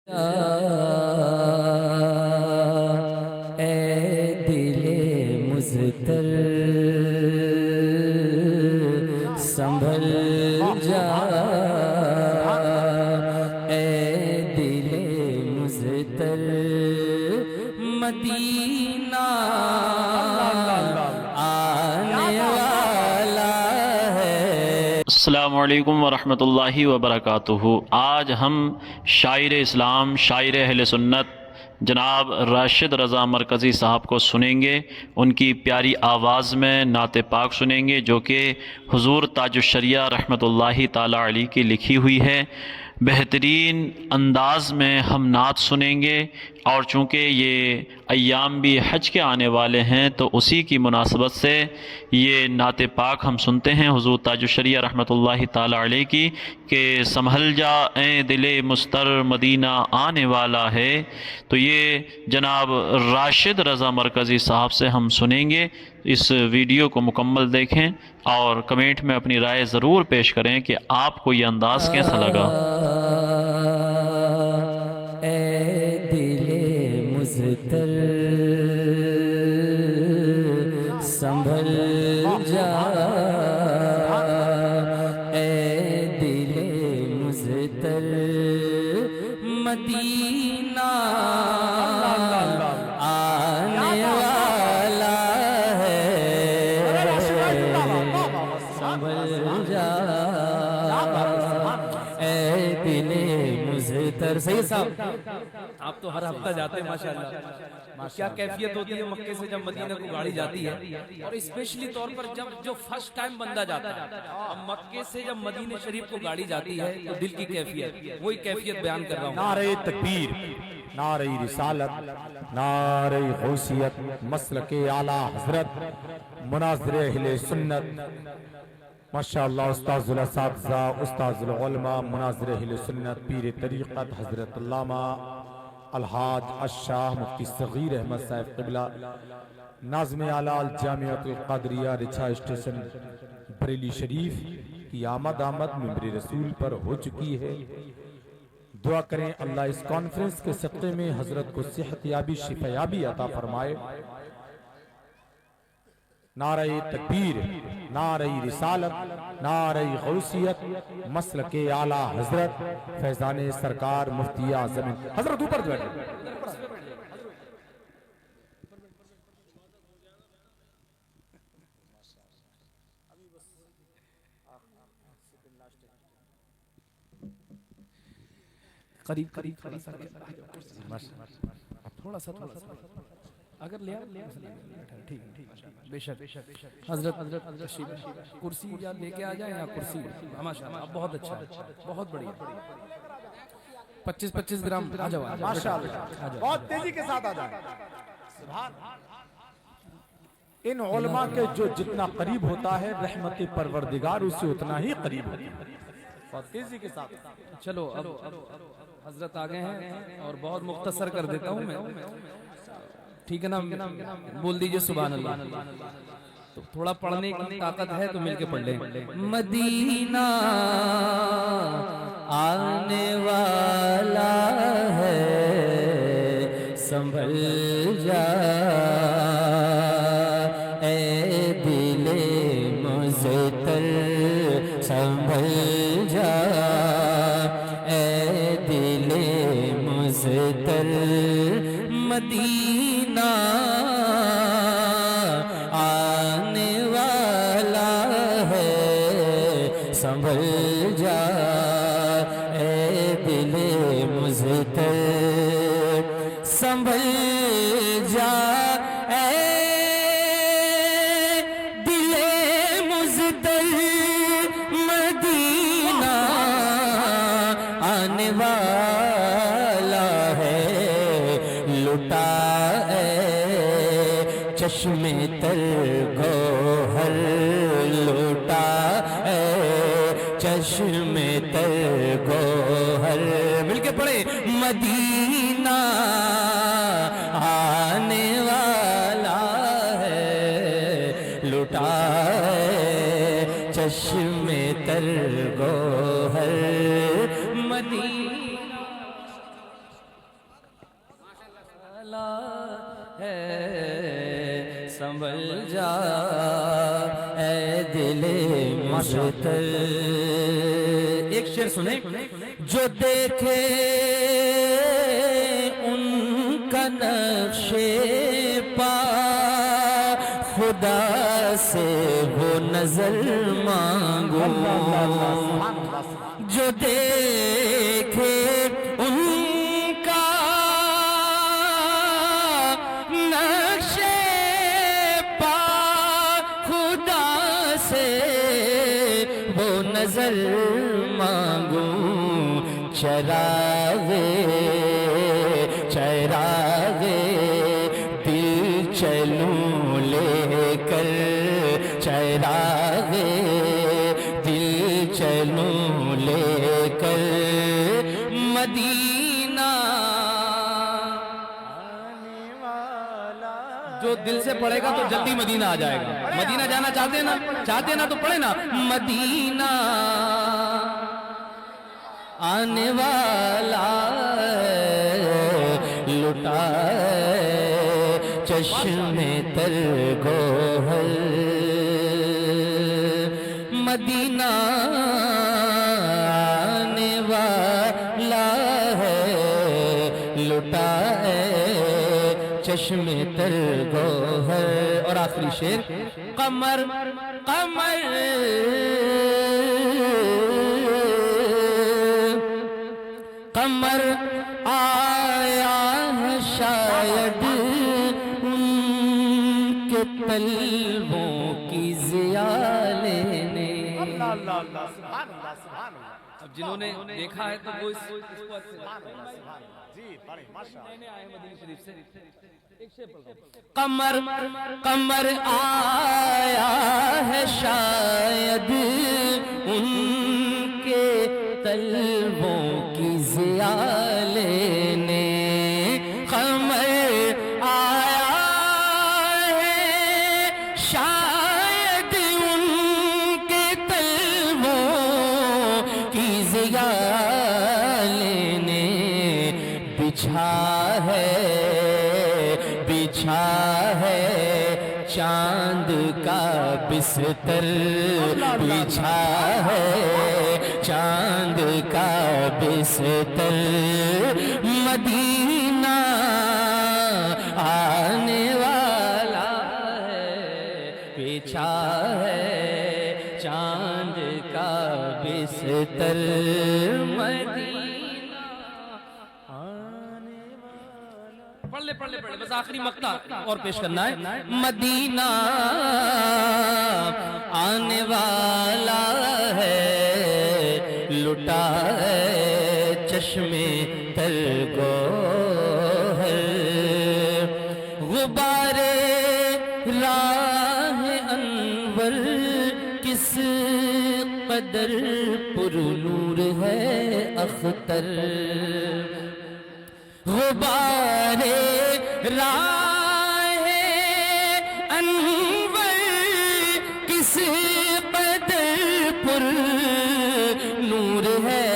اے دل مضطر سنبھل جا، اے دل مضطر مدینہ آنے والا ہے۔ السلام علیکم ورحمۃ اللہ وبرکاتہ۔ آج ہم شاعر اسلام، شاعر اہل سنت جناب راشد رضا مرکزی صاحب کو سنیں گے۔ ان کی پیاری آواز میں نعت پاک سنیں گے جو کہ حضور تاج الشریعہ رحمۃ اللہ تعالی علیہ کی لکھی ہوئی ہے۔ بہترین انداز میں ہم نعت سنیں گے، اور چونکہ یہ ایام بھی حج کے آنے والے ہیں تو اسی کی مناسبت سے یہ نعت پاک ہم سنتے ہیں حضور تاج الشریعہ رحمۃ اللہ تعالی علیہ کی کہ سنبھل جا اے دل مضطر مدینہ آنے والا ہے۔ تو یہ جناب راشد رضا مرکزی صاحب سے ہم سنیں گے۔ اس ویڈیو کو مکمل دیکھیں اور کمنٹ میں اپنی رائے ضرور پیش کریں کہ آپ کو یہ انداز کیسا لگا۔ اے دل مضطر سنبھل جا، اے دل مضطر مدینہ آنے والا ہے، سنبھل جا اے دل مضطر۔ صحیح صاحب، آپ تو ہر ہفتہ جاتے ہیں ماشاءاللہ۔ کیا کیفیت ہوتی ہے مکے سے جب مدینہ کو گاڑی جاتی ہے، اور اسپیشلی طور پر جب جو فرسٹ ٹائم بندہ جاتا ہے، اب مکے سے جب مدینہ شریف کو گاڑی جاتی ہے تو دل کی کیفیت، وہی کیفیت بیان کر رہا ہوں۔ نعرہ تکبیر، نعرہ رسالت، نعرہ غوثیت، مسلک اعلی حضرت، مناظر اہل سنت، ماشاءاللہ استاذ الاساتذہ، استاذ العلماء، مناظر اہل سنت، پیر طریقت حضرت علامہ الحاج الشاہ مفتی صغیر احمد صاحب قبلہ، ناظم اعلیٰ الجامعۃ القادریہ رچھا اسٹیشن بریلی شریف کی آمد ممبر رسول پر ہو چکی ہے۔ دعا کریں اللہ اس کانفرنس کے صدقے میں حضرت کو صحت یابی، شفا یابی عطا فرمائے۔ نعرہ تکبیر، نعرہ رسالت، نعرہ غوثیت، مسلک اعلیٰ حضرت فیضان سرکار مفتی اعظم۔ حضرت اوپر بیٹھے۔ قریب تھوڑا سا اگر لیا ٹھیک بے شک۔ حضرت کرسی یا لے کے آ جائیں یا کرسی، ماشاءاللہ بہت اچھا ہے، بہت بڑھیا۔ 25 گرام آ جاؤ ماشاءاللہ بہت تیزی کے ساتھ آ جائیں۔ ان علماء کے جو جتنا قریب ہوتا ہے رحمت پروردگار اسے اتنا ہی قریب ہوتا ہے۔ بہت تیزی کے ساتھ چلو اب حضرت آگے ہیں اور بہت مختصر کر دیتا ہوں میں، ٹھیک ہے نا؟ بول دیجئے سبحان اللہ۔ تو تھوڑا پڑھنے کی طاقت ہے تو مل کے پڑھ لیں۔ مدینہ آنے والا ہے، سنبھل جا اے دل مضطر سنبھل جا، اے دل مضطر مدینہ آنے والا ہے، سنبھل جا اے دل مضطر سنبھل جا اے دل مضطر مدینہ آنے والا ہے، لٹا اے چشم تر گوہر، لٹا اے چشم تر گوہر، مل کے پڑھے مدینہ آنے والا ہے، لٹا اے چشم تر گوہر مدینہ ہے سنبھل جا اے دل مشتر. ایک شعر سنیں. جو دیکھے ان کا نقش پا خدا سے وہ نظر مانگو. جو دیکھے ان کا نقش پا خدا سے وہ نظر مانگو. چراغے چراغے دل چلوں لے کر. چراغے دل چلوں لے کر مدینہ. جو دل سے پڑھے گا تو جلدی مدینہ آ جائے گا. مدینہ جانا چاہتے ہیں نا تو پڑھے نا. مدینہ آنے والا لٹا چشمے تر گوہر. مدینہ آنے والا ہے لٹائے چشمے تر گوہر. اور آخری شعر. قمر قمر قمر آیا ہے شاید ان کے طلبوں کی ضیا لینے. اب جنہوں نے دیکھا ہے تو وہ اس کو قمر قمر آیا ہے شاید ان کے طلبوں کی ضیا لینے. قمر آیا ہے شاید ان کے طلبوں کی ضیا لینے. بچھا ہے چاند کا بستر. بچھا ہے چاند کا بستر. مدینہ آنے والا ہے. بچھا ہے چاند کا بستر. مدینہ پڑھ لے بس آخری مقطع اور پیش کرنا ہے. مدینہ آنے والا ہے لٹا چشمے تر گوہر. غبار راہ انور کس قدر پر نور ہے اختر. غبار راہ انور کس قدر پر نور ہے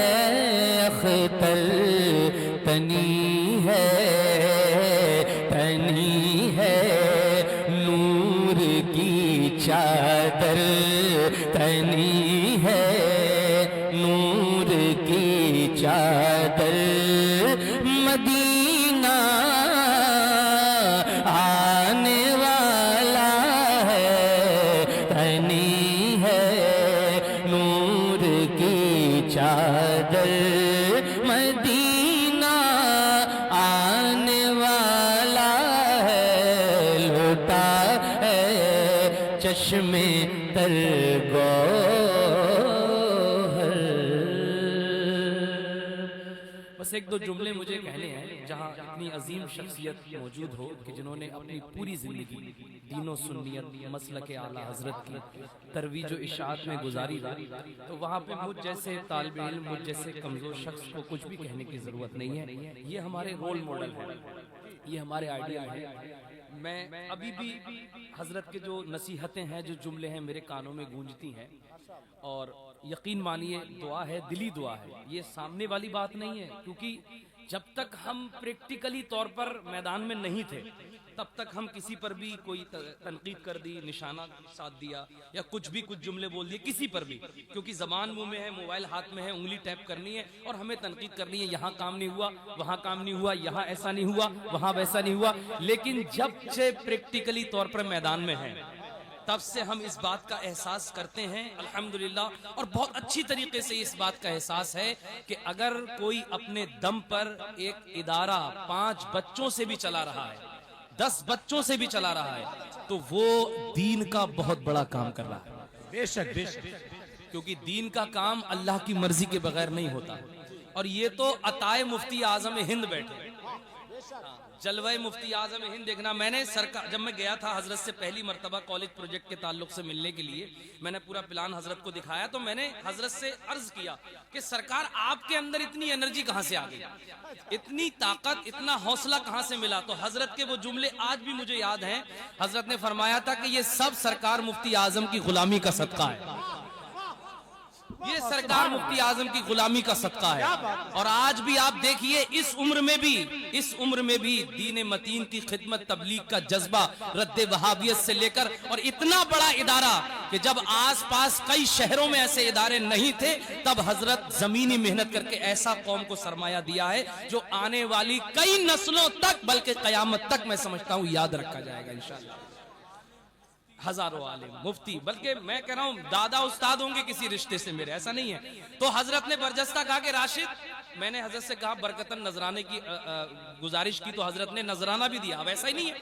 اختر. تنی ہے نور کی چادر. تنی ہے نور کی چادر. مدینہ آنے والا ہے. تنی ہے نور کی چادر. مدینہ آنے والا ہے لوٹا ہے چشمے تر بس ایک دو جملے مجھے کہنے ہیں جہاں اتنی عظیم شخصیت موجود ہو کہ جنہوں نے اپنی پوری زندگی دین و سنیت مسلک اعلیٰ حضرت کی ترویج و اشاعت میں گزاری رہی. تو وہاں پہ مجھ جیسے طالب علم مجھ جیسے کمزور شخص کو کچھ بھی کہنے کی ضرورت نہیں ہے. یہ ہمارے رول ماڈل ہیں, یہ ہمارے آئیڈیل ہیں. میں ابھی بھی حضرت کے جو نصیحتیں ہیں جو جملے ہیں میرے کانوں میں گونجتی ہیں. اور یقین مانیے دعا ہے, دلی دعا ہے, یہ سامنے والی بات نہیں ہے. کیونکہ जब तक हम प्रैक्टिकली तौर पर मैदान में नहीं थे तब तक हम किसी पर भी कोई तनकीद कर दी, निशाना साध दिया या कुछ जुमले बोल दिए किसी पर भी, क्योंकि जबान मुंह में है, मोबाइल हाथ में है, उंगली टैप करनी है और हमें तनकीद करनी है, यहाँ काम नहीं हुआ, वहाँ काम नहीं हुआ, यहाँ ऐसा नहीं हुआ, वहाँ वैसा नहीं हुआ। लेकिन जब से प्रैक्टिकली तौर पर मैदान में है तब से हम इस बात का एहसास करते हैं अल्हम्दुलिल्लाह, और बहुत अच्छी तरीके से इस बात का एहसास है कि अगर कोई अपने दम पर एक इदारा 5 बच्चों से भी चला रहा है, 10 बच्चों से भी चला रहा है, तो वो दीन का बहुत बड़ा काम कर रहा है। बेशक बेशक, क्योंकि दीन का काम अल्लाह की मर्जी के बगैर नहीं होता। और ये तो अताए मुफ्ती आजम हिंद बैठे, जलवाए मुफ्ती आजम हिंद देखना। मैंने सरकार, जब मैं गया था हजरत से पहली मर्तबा कॉलेज प्रोजेक्ट के ताल्लुक से मिलने के लिए, मैंने पूरा प्लान हजरत को दिखाया, तो मैंने हजरत से अर्ज किया कि सरकार आपके अंदर इतनी एनर्जी कहां से आ गई, इतनी ताकत, इतना हौसला कहां से मिला। तो हजरत के वो जुमले आज भी मुझे याद हैं। हजरत ने फरमाया था कि ये सब सरकार मुफ्ती आजम की गुलामी का सदका है, ये सरकार मुफ्ती आजम की गुलामी का सदका है। और आज भी आप देखिए इस उम्र में भी दीन मतीन की खिदमत तबलीग का जज्बा रद्द वहाबियत से लेकर, और इतना बड़ा इदारा कि जब आसपास कई शहरों में ऐसे इदारे नहीं थे तब हजरत जमीनी मेहनत करके ऐसा कौम को सरमाया दिया है जो आने वाली कई नस्लों तक, बल्कि कयामत तक मैं समझता हूं याद रखा जाएगा इंशाअल्लाह। हजारों आलिम मुफ्ती, बल्कि मैं कह रहा हूं दादा उस्ताद होंगे किसी रिश्ते से मेरे, ऐसा नहीं है। तो हजरत ने बरजस्ता कहा कि राशिद, मैंने हजरत से कहा बरकतन नजराने की गुजारिश की, तो हजरत ने नजराना भी दिया। वैसा ही नहीं है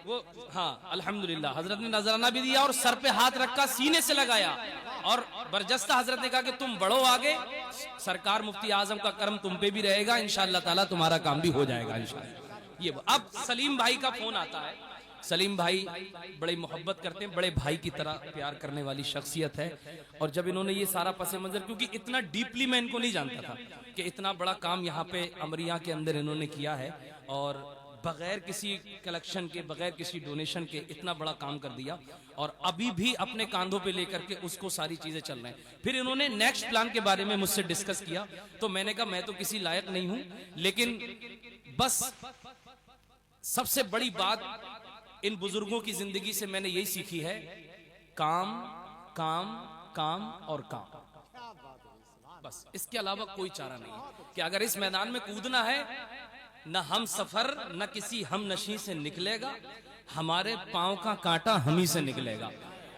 वो, हाँ अल्हम्दुलिल्लाह, हजरत ने नजराना भी दिया और सर पे हाथ रखा, सीने से लगाया, और बरजस्ता हजरत ने कहा कि तुम बढ़ो आगे, सरकार मुफ्ती आजम का करम तुम पे भी रहेगा, इंशाअल्लाह ताला तुम्हारा काम भी हो जाएगा इंशाअल्लाह। ये अब सलीम भाई का फोन आता है। सलीम भाई बड़ी मोहब्बत करते हैं, बड़े भाई की तरह प्यार करने वाली शख्सियत है। और जब इन्होंने ये सारा पसे मंजर, क्योंकि इतना डीपली मैं इनको नहीं जानता था कि इतना बड़ा काम यहाँ पे अमरिया के अंदर इन्होंने किया है, और बगैर किसी कलेक्शन के, बगैर किसी डोनेशन के इतना बड़ा काम कर दिया, और अभी भी अपने कांधों पे लेकर के उसको सारी चीजें चल रहे हैं। फिर इन्होंने नेक्स्ट प्लान के बारे में मुझसे डिस्कस किया, तो मैंने कहा मैं तो किसी लायक नहीं हूं, लेकिन बस सबसे बड़ी बात इन बुजुर्गों की जिंदगी से मैंने यही सीखी है, काम काम काम और काम, बस इसके अलावा कोई चारा नहीं है। कि अगर इस मैदान में कूदना है, न हम सफर न किसी हम नशी से निकलेगा, हमारे पांव का कांटा हम ही से निकलेगा।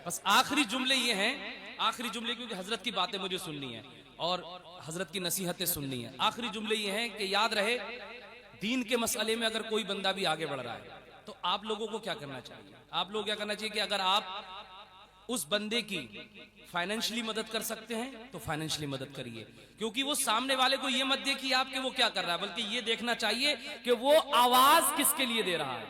बस आखिरी जुमले ये हैं, आखिरी जुमले, क्योंकि हजरत की बातें मुझे सुननी है और हजरत की नसीहतें सुननी है। आखिरी जुमले ये हैं कि याद रहे, दीन के मसले में अगर कोई बंदा भी आगे बढ़ रहा है तो आप लोगों को क्या करना चाहिए? आप लोग क्या करना चाहिए कि अगर आप उस बंदे की फाइनेंशियली मदद कर सकते हैं तो फाइनेंशियली मदद करिए, क्योंकि वो सामने वाले को ये मत देखिए आपके वो क्या कर रहा है, बल्कि ये देखना चाहिए कि वो आवाज किसके लिए दे रहा है,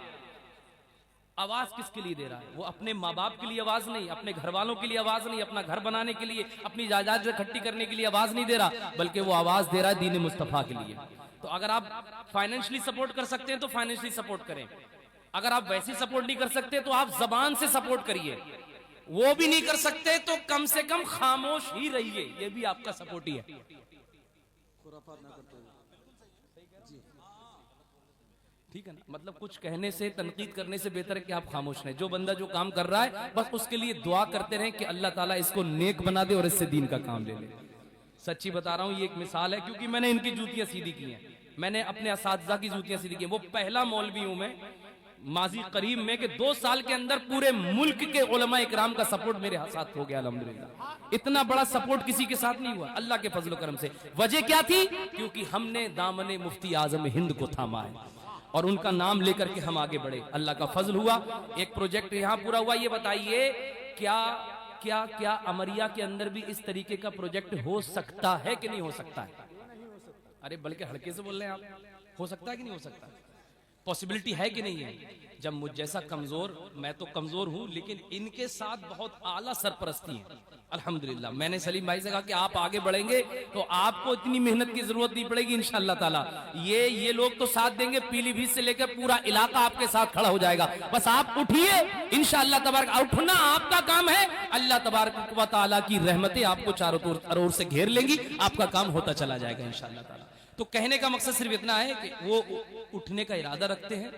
आवाज किसके लिए दे रहा है। वो अपने माँ बाप के लिए आवाज नहीं, अपने घर वालों के लिए आवाज नहीं, अपना घर बनाने के लिए, अपनी जायदाद इकट्ठी करने के लिए आवाज नहीं दे रहा, बल्कि वो आवाज दे रहा है दीन मुस्तफा के लिए। तो अगर आप फाइनेंशियली सपोर्ट कर सकते हैं तो फाइनेंशियली सपोर्ट करें, अगर आप वैसी सपोर्ट नहीं कर सकते तो आप जबान से सपोर्ट करिए, वो भी नहीं कर सकते तो कम से कम खामोश ही रहिए, ये भी आपका सपोर्ट ही है। ठीक है ना, मतलब कुछ कहने से, तनकीद करने से बेहतर है कि आप खामोश रहें। जो बंदा जो काम कर रहा है बस उसके लिए दुआ करते रहें कि अल्लाह ताला इसको नेक बना दे और इससे दीन का काम ले ले। सच्ची बता रहा हूं, ये एक मिसाल है, क्योंकि मैंने इनकी जूतियां सीधी की हैं, मैंने अपने असातिज़ा की जूतियां सीधी की हैं। वो पहला मौलवी हूं मैं माजी करीब में कि 2 साल के अंदर पूरे मुल्क के उलमा इकराम का सपोर्ट मेरे साथ हो गया अल्हम्दुलिल्लाह। इतना बड़ा सपोर्ट किसी के साथ नहीं हुआ अल्लाह के फजल करम से। वजह क्या थी? क्योंकि हमने दामने मुफ्ती आजम हिंद को थामा है और उनका नाम लेकर के हम आगे बढ़े, अल्लाह का फजल हुआ, एक प्रोजेक्ट यहाँ पूरा हुआ। ये बताइए क्या क्या क्या अमरिया के अंदर भी इस तरीके का प्रोजेक्ट हो सकता है कि नहीं हो सकता है? अरे बल्कि हल्के से बोल रहे हैं आप, हो सकता है कि नहीं हो सकता? पॉसिबिलिटी है कि नहीं है? जब मुझ जैसा कमजोर, मैं तो कमजोर हूं, लेकिन इनके साथ बहुत आला सरपरस्ती है अल्हम्दुलिल्लाह। मैंने सलीम भाई से कहा कि आप आगे बढ़ेंगे तो आपको इतनी मेहनत की जरूरत नहीं पड़ेगी इंशाअल्लाह ताला। ये लोग तो साथ देंगे, पीलीभीत से लेकर पूरा इलाका आपके साथ खड़ा हो जाएगा। बस आप उठिए इंशाअल्लाह तबारक, उठना आपका काम है, अल्लाह तबारक व तआला की रहमतें आपको चारों ओर से घेर लेंगी, आपका काम होता चला जाएगा इंशाअल्लाह ताला। تو کہنے کا مقصد صرف اتنا ہے کہ وہ اٹھنے کا ارادہ رکھتے ہیں،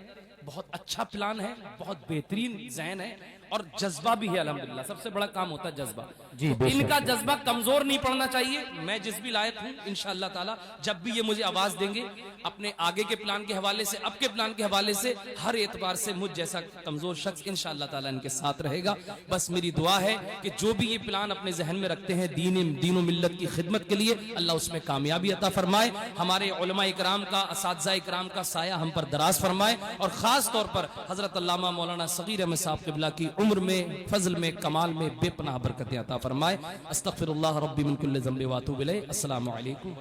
بہت اچھا پلان ہے، بہت بہترین ذہن ہے اور جذبہ بھی ہے الحمدللہ، سب سے بڑا کام ہوتا ہے جذبہ۔ جی بے ان شک۔ کا جذبہ کمزور نہیں پڑنا چاہیے۔ میں جس بھی لائق ہوں انشاءاللہ تعالی جب بھی یہ مجھے آواز دیں گے اپنے آگے کے پلان کے حوالے سے، اب کے پلان کے حوالے سے، ہر اعتبار سے مجھ جیسا کمزور شخص انشاءاللہ تعالی ان کے ساتھ رہے گا۔ بس میری دعا ہے کہ جو بھی یہ پلان اپنے ذہن میں رکھتے ہیں دین و ملت کی خدمت کے لیے، اللہ اس میں کامیابی عطا فرمائے، ہمارے علماء اکرام کا، اساتذہ اکرام کا سایہ ہم پر دراز فرمائے، اور خاص طور پر حضرت علامہ مولانا صغیر احمد صاحب قبلہ کی عمر میں، فضل میں، کمال میں بے پناہ برکتیں عطا فرمائے۔ استغفر اللہ ربی من کل ذنب واتوب الیہ۔ السلام علیکم۔